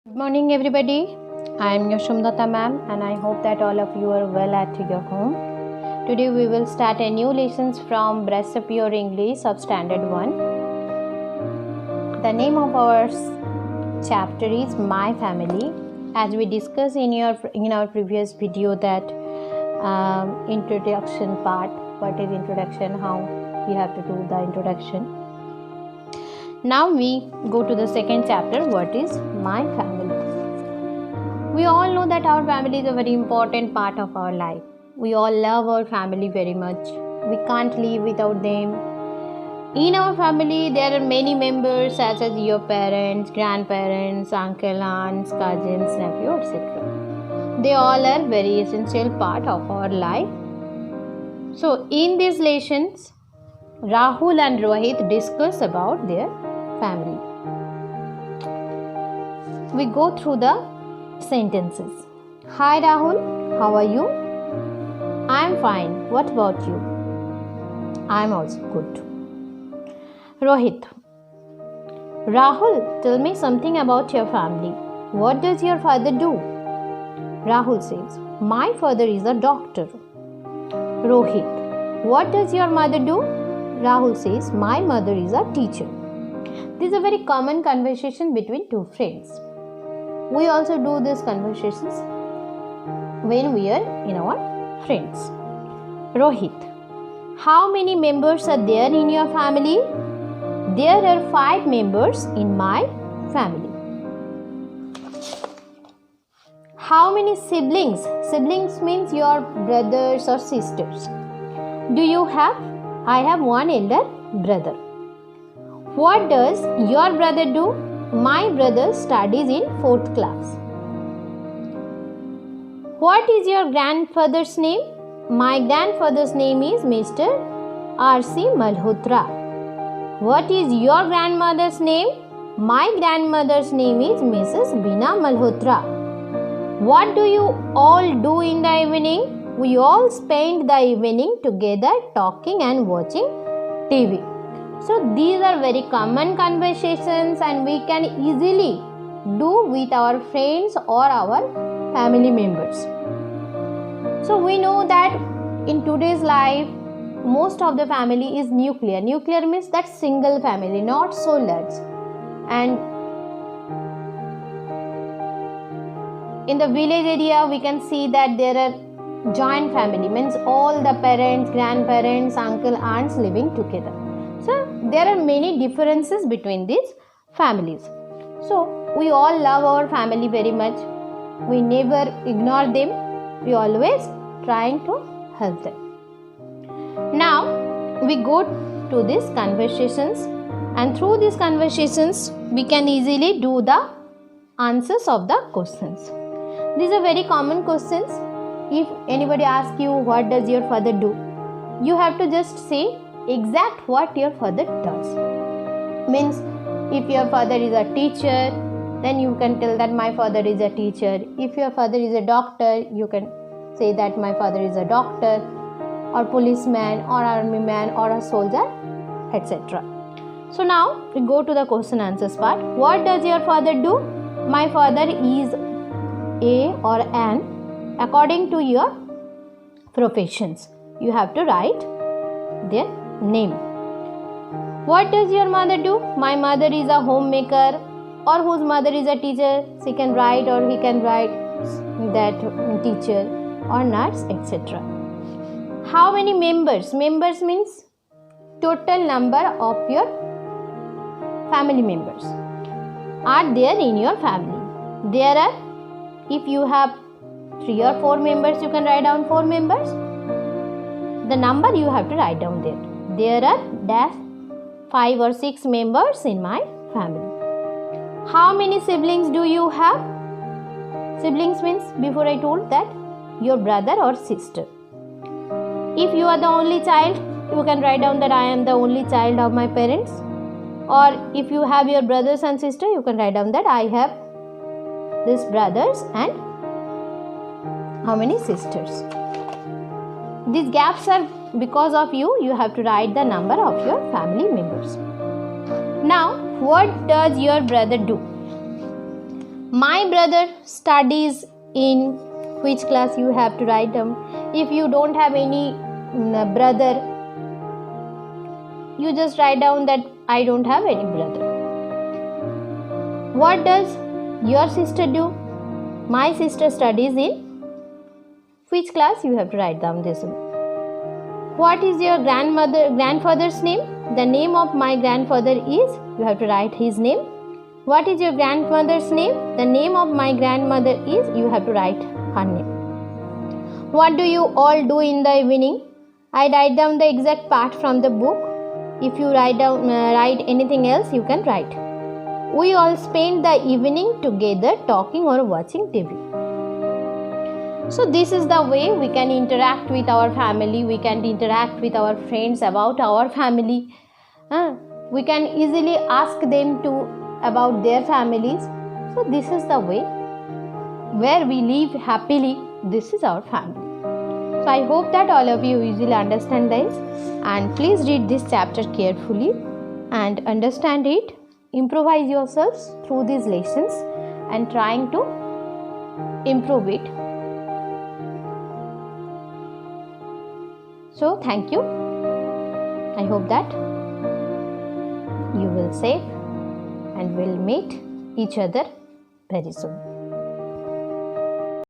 Good morning, everybody. I am Yoshumdata ma'am, and I hope that all of you are well at your home. Today we will start a new lessons from Brush Up Your English of Standard 1. The name of our chapter is My Family. As we discussed in our previous video that introduction part, what is introduction, how we have to do the introduction. Now we go to the second chapter, what is My Family. We all know that our family is a very important part of our life. We all love our family very much. We can't live without them. In our family, there are many members such as your parents, grandparents, uncle, aunts, cousins, nephew, etc. They all are very essential part of our life. So in these lessons, Rahul and Rohit discuss about their family. We go through the sentences. Hi Rahul, how are you? I am fine. What about you? I am also good. Rohit. Rahul, tell me something about your family. What does your father do? Rahul says, my father is a doctor. Rohit. What does your mother do? Rahul says, my mother is a teacher. This is a very common conversation between two friends. We also do these conversations when we are in our friends. Rohit. How many members are there in your family? There are 5 members in my family. How many siblings? Siblings means your brothers or sisters. Do you have? I have one elder brother. What does your brother do? My brother studies in 4th class. What is your grandfather's name? My grandfather's name is Mr. R.C. Malhotra. What is your grandmother's name? My grandmother's name is Mrs. Bina Malhotra. What do you all do in the evening? We all spend the evening together talking and watching TV. So these are very common conversations and we can easily do with our friends or our family members. So we know that in today's life, most of the family is nuclear. Nuclear means that single family, not so large. And in the village area, we can see that there are joint family, means all the parents, grandparents, uncle, aunts living together. So there are many differences between these families. So we all love our family very much. We never ignore them. We always trying to help them. Now we go to these conversations, and through these conversations we can easily do the answers of the questions. These are very common questions. If anybody asks you what does your father do, you have to just say exact what your father does. Means if your father is a teacher, then you can tell that my father is a teacher. If your father is a doctor, you can say that my father is a doctor, or policeman, or army man, or a soldier, etc. So now we go to the question answers part. What does your father do? My father is a or an according to your professions. You have to write their name. What does your mother do? My mother is a homemaker, or whose mother is a teacher. She can write or he can write that teacher or nurse, etc. How many members? Members means total number of your family members are there in your family. There are, if you have 3 or 4 members, you can write down 4 members. The number you have to write down there. There are dash 5 or 6 members in my family. How many siblings do you have? Siblings means, before I told that, your brother or sister. If you are the only child, you can write down that I am the only child of my parents. Or if you have your brothers and sister, you can write down that I have these brothers and how many sisters. These gaps are because of you. You have to write the number of your family members. Now, what does your brother do? My brother studies in which class, you have to write down. If you don't have any brother, you just write down that I don't have any brother. What does your sister do? My sister studies in which class, you have to write down this one. What is your grandfather's name? The name of my grandfather is, you have to write his name. What is your grandmother's name? The name of my grandmother is, you have to write her name. What do you all do in the evening? I write down the exact part from the book. If you write anything else, you can write. We all spend the evening together talking or watching TV. So this is the way we can interact with our family. We can interact with our friends about our family. We can easily ask them about their families. So this is the way where we live happily. This is our family. So I hope that all of you easily understand this, and please read this chapter carefully and understand it. Improvise yourselves through these lessons and trying to improve it. So thank you. I hope that you will save and will meet each other very soon.